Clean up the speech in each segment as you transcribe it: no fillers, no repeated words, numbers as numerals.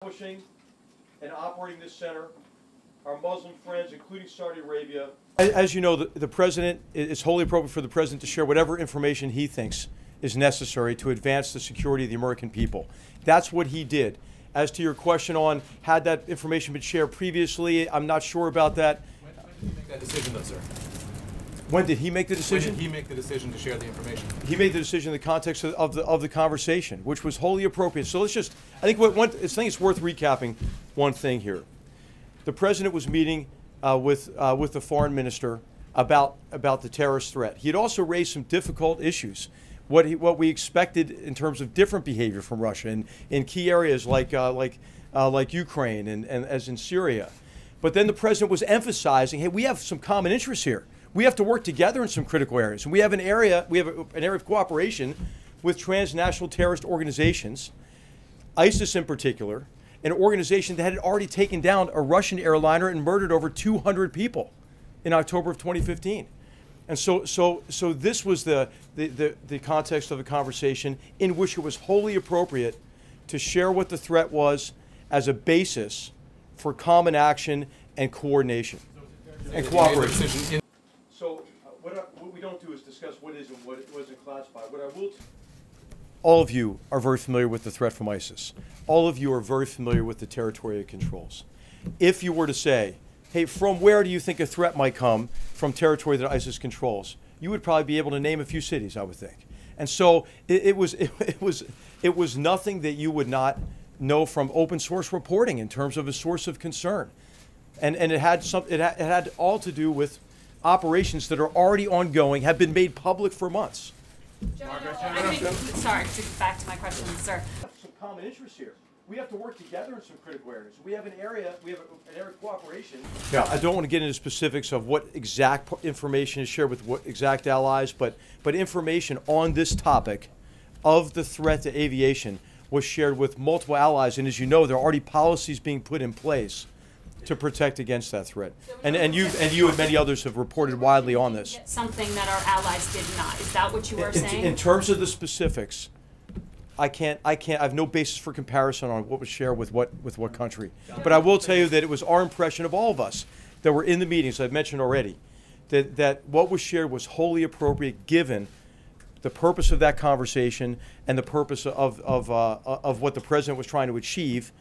establishing and operating this center, our Muslim friends, including Saudi Arabia. As you know, the president, it's wholly appropriate for the president to share whatever information he thinks is necessary to advance the security of the American people. That's what he did. As to your question on had that information been shared previously, I'm not sure about that. When did he make that decision, though, sir? When did he make the decision? When did he make the decision to share the information? He made the decision in the context of the conversation, which was wholly appropriate. So let's just, I think it's worth recapping one thing here. The president was meeting with the foreign minister about the terrorist threat. He had also raised some difficult issues. What we expected in terms of different behavior from Russia in key areas like Ukraine and as in Syria. But then the president was emphasizing, hey, we have some common interests here. We have to work together in some critical areas. And we have an area of cooperation with transnational terrorist organizations, ISIS in particular, an organization that had already taken down a Russian airliner and murdered over 200 people in October of 2015. And so this was the context of the conversation in which it was wholly appropriate to share what the threat was as a basis for common action and coordination and cooperation. So what we don't do is discuss what is and what isn't classified. What I will all of you are very familiar with the threat from ISIS. All of you are very familiar with the territory it controls. If you were to say, hey, from where do you think a threat might come from territory that ISIS controls? You would probably be able to name a few cities, I would think. And so it was nothing that you would not know from open source reporting in terms of a source of concern. And it had all to do with operations that are already ongoing, have been made public for months. Sorry, back to my question, sir. Some common interests here. We have to work together in some critical areas. We have an area of cooperation. Yeah, I don't want to get into specifics of what exact information is shared with what exact allies, but information on this topic of the threat to aviation was shared with multiple allies. And as you know, there are already policies being put in place to protect against that threat. And you and many others have reported widely on this. Something that our allies did not. Is that what you were saying? In terms of the specifics, I have no basis for comparison on what was shared with what country. But I will tell you that it was our impression of all of us that were in the meetings, I've mentioned already, that what was shared was wholly appropriate given the purpose of that conversation and the purpose of what the president was trying to achieve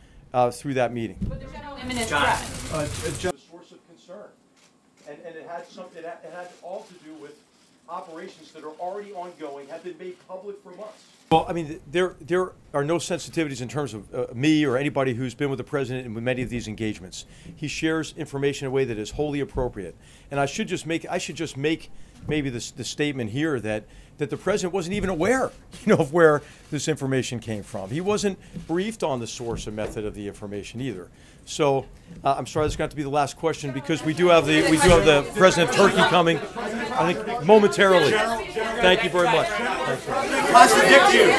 through that meeting. But there's no imminent threat. Just a source of concern, and it had all to do with operations that are already ongoing, have been made public for months. Well, I mean, there are no sensitivities in terms of me or anybody who's been with the president in many of these engagements. He shares information in a way that is wholly appropriate, and I should just make maybe the statement here that the president wasn't even aware, of where this information came from. He wasn't briefed on the source and method of the information either. So I'm sorry, this is going to have to be the last question because we do have the president of Turkey coming, I think momentarily. Thank you very much. Contradict you.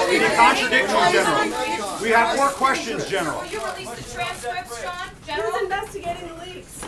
He contradicts you, General. We have more questions, General. Will you release the transcripts, John? General? Who's investigating the leaks?